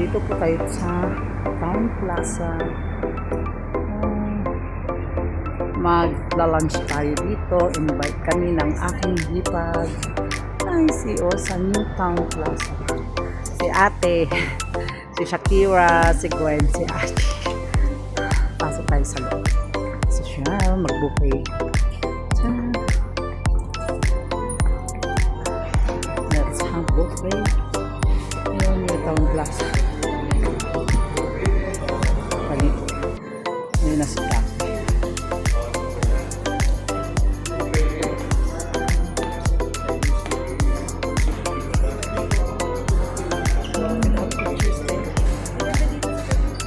Dito po tayo sa Town Plaza. Magla-lunch tayo dito. Invite kami ng aking hipag. Ay, sa New Town Plaza. Si ate, si Shakira, si Gwen, si ate. Pasok tayo sa loob. So siya, mag-buffet. Let's have buffet. Ayun, New Town Plaza. Balik. Ayun na sila.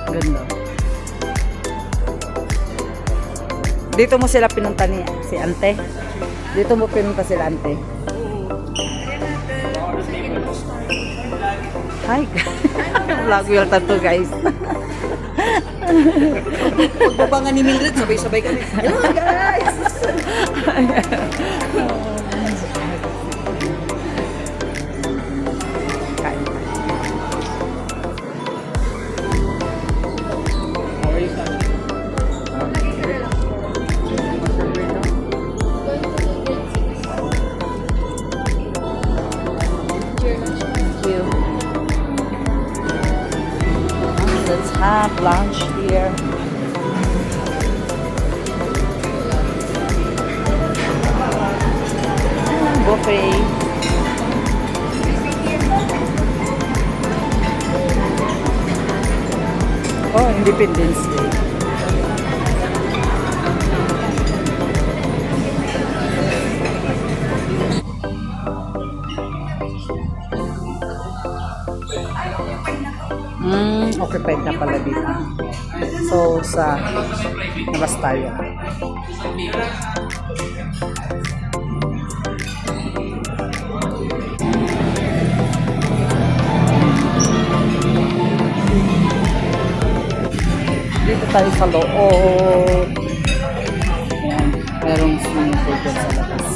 Ganda. Dito mo sila pinunta ni si Ante? Dito mo pinunta sila Ante? Hi guys. Vlog yung tattoo guys. Pagbabangan ni Mildred, sabay-sabay kami. Hello guys! Kain. Thank you. Let's have lunch here. Buffet. Oh, Independence Day. Occupied na pala dito. So, sa labas tayo. Dito tayo sa loob. Ayan, merong swimming pool dyan sa labas.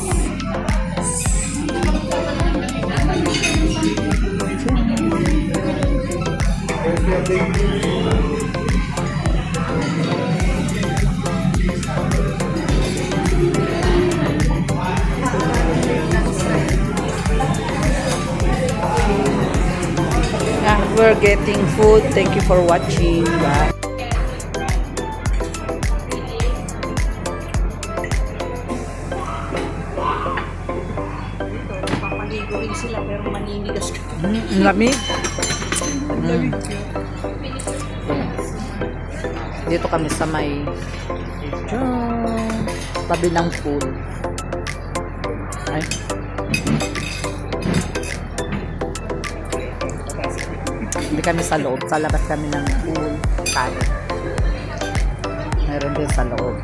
We're getting food. Thank you for watching. Bye. Papaligo rin sila pero maninigas ka. Lamig. Dito kami sa may tabi ng pool. Ay. Hindi kami sa loob. Sa labas kami ng pool. Meron din sa loob.